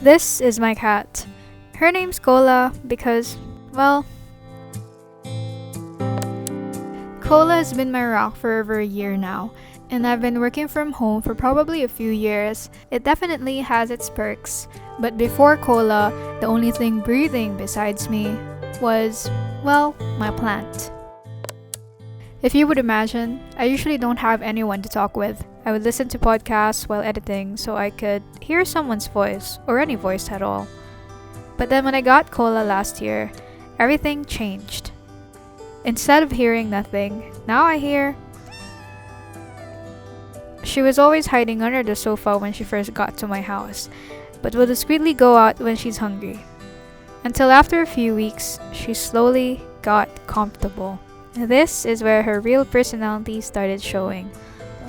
This is my cat. Her name's Cola because, well, Cola has been my rock for over a year now, and I've been working from home for probably a few years. It definitely has its perks, but before Cola, the only thing breathing besides me was, well, my plant. If you would imagine, I usually don't have anyone to talk with. I would listen to podcasts while editing so I could hear someone's voice, or any voice at all. But then when I got Cola last year, everything changed. Instead of hearing nothing, now I hear. She was always hiding under the sofa when she first got to my house, but would discreetly go out when she's hungry. Until after a few weeks, she slowly got comfortable. This is where her real personality started showing.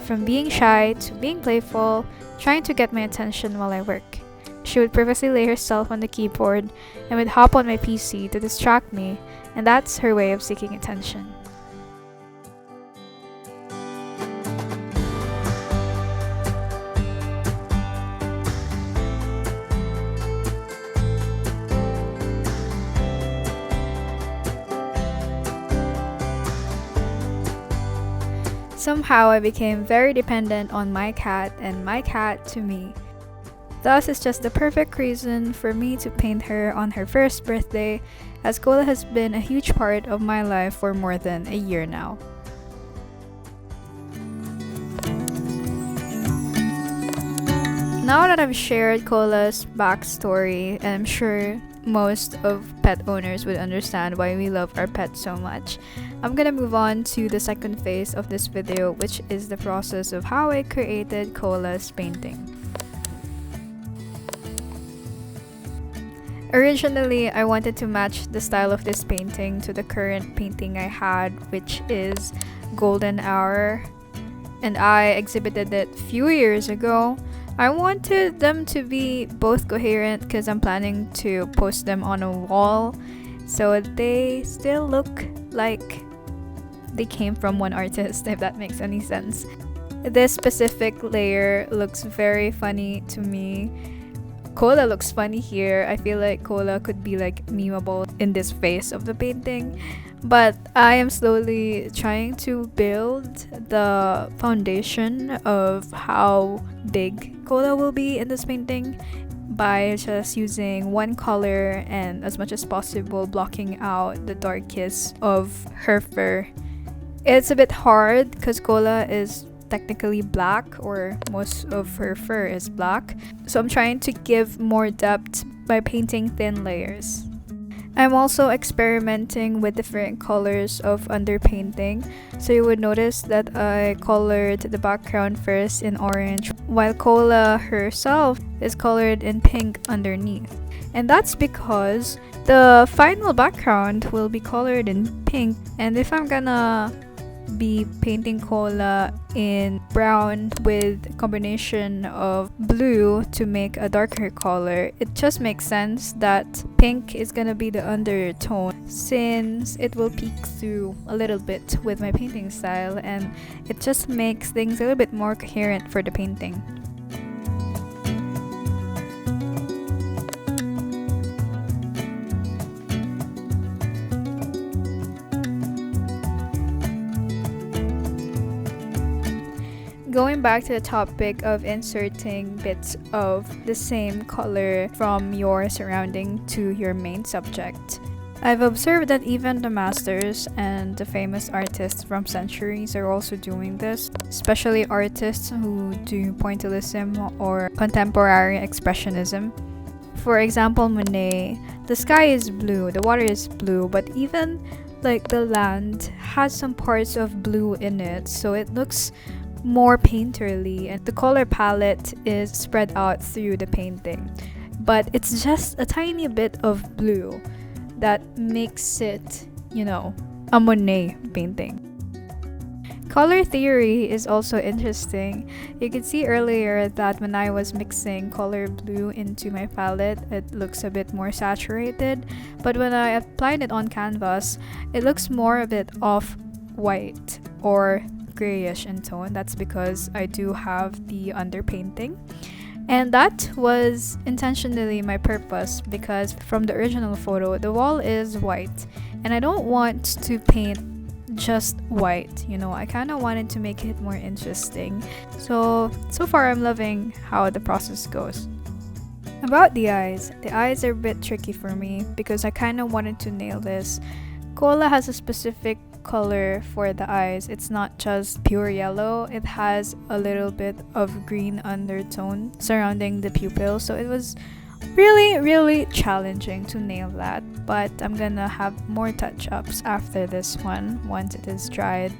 From being shy to being playful, trying to get my attention while I work. She would purposely lay herself on the keyboard and would hop on my PC to distract me, and that's her way of seeking attention. Somehow I became very dependent on my cat and my cat to me. Thus, it's just the perfect reason for me to paint her on her first birthday, as Cola has been a huge part of my life for more than a year now. Now that I've shared Cola's backstory, and I'm sure most of pet owners would understand why we love our pets so much, I'm gonna move on to the second phase of this video, which is the process of how I created Cola's painting. Originally, I wanted to match the style of this painting to the current painting I had, which is Golden Hour, and I exhibited it a few years ago. I wanted them to be both coherent because I'm planning to post them on a wall so they still look like they came from one artist, if that makes any sense. This specific layer looks very funny to me. Cola looks funny here. I feel like Cola could be like memeable in this phase of the painting. But I am slowly trying to build the foundation of how big Cola will be in this painting by just using one color and as much as possible blocking out the darkest of her fur. It's a bit hard because Cola is technically black, or most of her fur is black. So I'm trying to give more depth by painting thin layers. I'm also experimenting with different colors of underpainting. So you would notice that I colored the background first in orange, while Cola herself is colored in pink underneath. And that's because the final background will be colored in pink. And if I'm gonna be painting Cola in brown with a combination of blue to make a darker color, it just makes sense that pink is gonna be the undertone since it will peek through a little bit with my painting style, and it just makes things a little bit more coherent for the painting. Going back to the topic of inserting bits of the same color from your surrounding to your main subject, I've observed that even the masters and the famous artists from centuries are also doing this, especially artists who do pointillism or contemporary expressionism. For example, Monet, the sky is blue, the water is blue, but even like the land has some parts of blue in it, so it looks more painterly, and the color palette is spread out through the painting, but it's just a tiny bit of blue that makes it, a Monet painting. Color theory is also interesting. You could see earlier that when I was mixing color blue into my palette, it looks a bit more saturated, but when I applied it on canvas, it looks more a bit off-white or grayish in tone. That's because I do have the underpainting. And that was intentionally my purpose, because from the original photo, the wall is white and I don't want to paint just white, you know. I kind of wanted to make it more interesting. So far I'm loving how the process goes. About the eyes are a bit tricky for me because I kind of wanted to nail this. Cola has a specific color for the eyes. It's not just pure yellow, it has a little bit of green undertone surrounding the pupil, so it was really challenging to nail that, but I'm gonna have more touch-ups after this one once it is dried.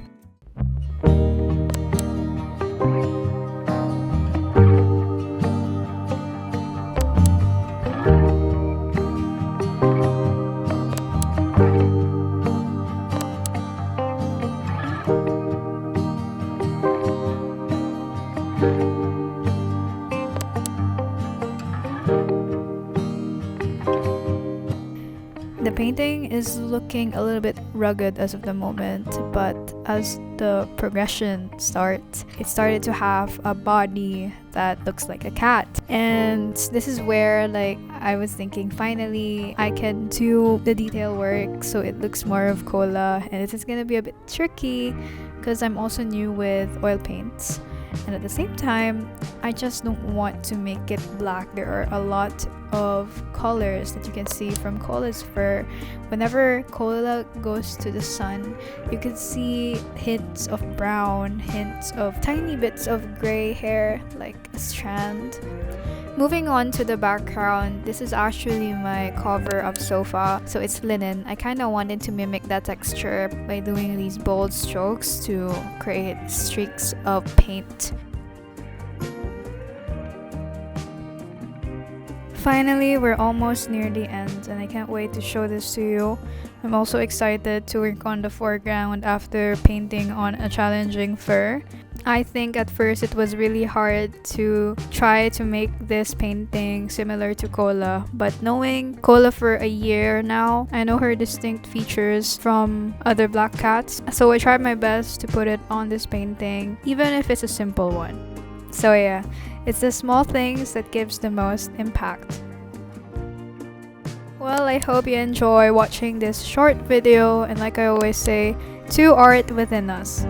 The painting is looking a little bit rugged as of the moment, but as the progression starts, it started to have a body that looks like a cat. And this is where, like, I was thinking finally I can do the detail work so it looks more of cola. And it is gonna be a bit tricky because I'm also new with oil paints, and at the same time I just don't want to make it black. There are a lot of colors that you can see from Cola's fur. Whenever Cola goes to the sun, you can see hints of brown, hints of tiny bits of gray hair, like a strand. Moving on to the background, this is actually my cover of sofa, so it's linen. I kind of wanted to mimic that texture by doing these bold strokes to create streaks of paint. Finally, we're almost near the end and I can't wait to show this to you. I'm also excited to work on the foreground after painting on a challenging fur. I think at first it was really hard to try to make this painting similar to Cola, but knowing Cola for a year now, I know her distinct features from other black cats, so I tried my best to put it on this painting, even if it's a simple one. So yeah, it's the small things that gives the most impact. Well, I hope you enjoy watching this short video, and like I always say, to art within us.